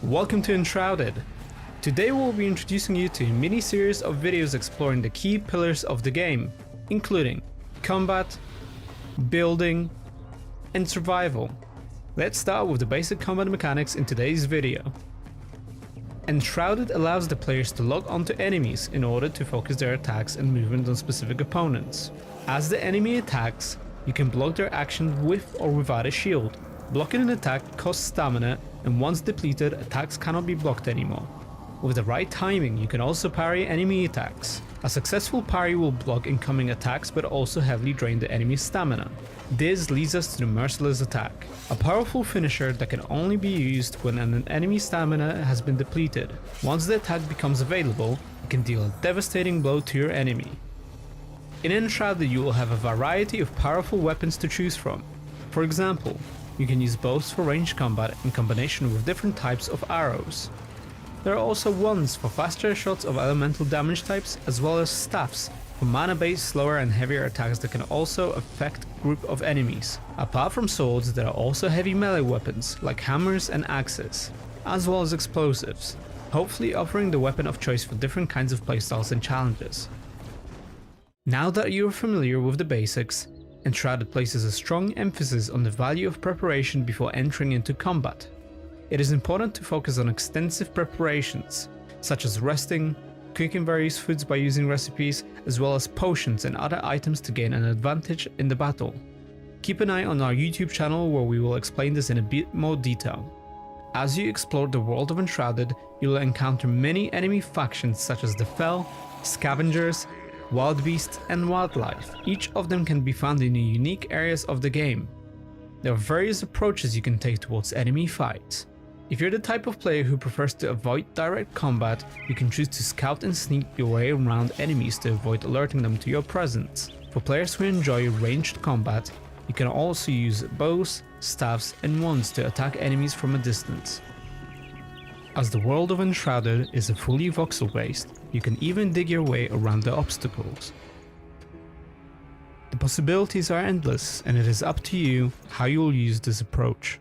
Welcome to Enshrouded. Today we'll be introducing you to a mini-series of videos exploring the key pillars of the game, including combat, building, and survival. Let's start with the basic combat mechanics in today's video. Enshrouded allows the players to lock onto enemies in order to focus their attacks and movement on specific opponents. As the enemy attacks, you can block their action with or without a shield. Blocking an attack costs stamina, and once depleted, attacks cannot be blocked anymore. With the right timing, you can also parry enemy attacks. A successful parry will block incoming attacks but also heavily drain the enemy's stamina. This leads us to the merciless attack, a powerful finisher that can only be used when an enemy's stamina has been depleted. Once the attack becomes available, it can deal a devastating blow to your enemy. In Enshrouded, you will have a variety of powerful weapons to choose from. For example, you can use bows for ranged combat in combination with different types of arrows. There are also wands for faster shots of elemental damage types, as well as staffs for mana-based slower and heavier attacks that can also affect a group of enemies. Apart from swords, there are also heavy melee weapons like hammers and axes, as well as explosives, hopefully offering the weapon of choice for different kinds of playstyles and challenges. Now that you are familiar with the basics, Enshrouded places a strong emphasis on the value of preparation before entering into combat. It is important to focus on extensive preparations, such as resting, cooking various foods by using recipes, as well as potions and other items to gain an advantage in the battle. Keep an eye on our YouTube channel where we will explain this in a bit more detail. As you explore the world of Enshrouded, you will encounter many enemy factions such as the Fel, Scavengers, Wild Beasts, and Wildlife. Each of them can be found in the unique areas of the game. There are various approaches you can take towards enemy fights. If you're the type of player who prefers to avoid direct combat, you can choose to scout and sneak your way around enemies to avoid alerting them to your presence. For players who enjoy ranged combat, you can also use bows, staffs, and wands to attack enemies from a distance. As the world of Enshrouded is a fully voxel-based, you can even dig your way around the obstacles. The possibilities are endless, and it is up to you how you will use this approach.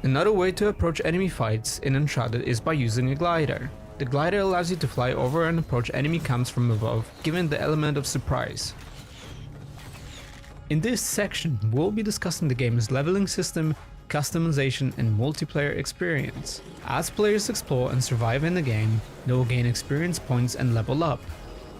Another way to approach enemy fights in Enshrouded is by using a glider. The glider allows you to fly over and approach enemy camps from above, given the element of surprise. In this section, we'll be discussing the game's leveling system, customization, and multiplayer experience. As players explore and survive in the game, they will gain experience points and level up.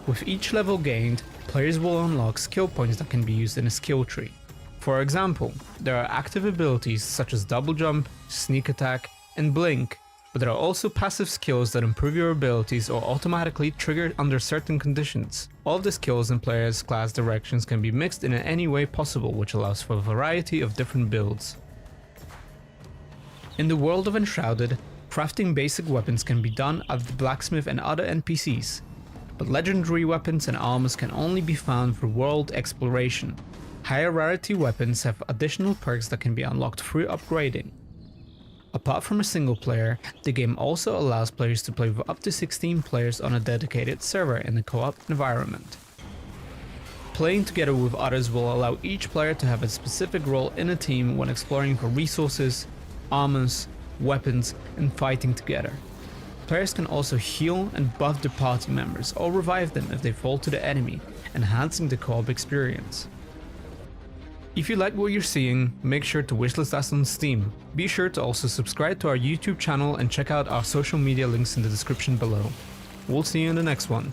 With each level gained, players will unlock skill points that can be used in a skill tree. For example, there are active abilities such as double jump, sneak attack, and blink, but there are also passive skills that improve your abilities or automatically trigger under certain conditions. All of the skills and players' class directions can be mixed in any way possible, which allows for a variety of different builds. In the world of Enshrouded, crafting basic weapons can be done at the blacksmith and other NPCs, but legendary weapons and armors can only be found through world exploration. Higher rarity weapons have additional perks that can be unlocked through upgrading. Apart from a single player, the game also allows players to play with up to 16 players on a dedicated server in a co-op environment. Playing together with others will allow each player to have a specific role in a team when exploring for resources, armors, weapons, and fighting together. Players can also heal and buff their party members or revive them if they fall to the enemy, enhancing the co-op experience. If you like what you're seeing, make sure to wishlist us on Steam. Be sure to also subscribe to our YouTube channel and check out our social media links in the description below. We'll see you in the next one.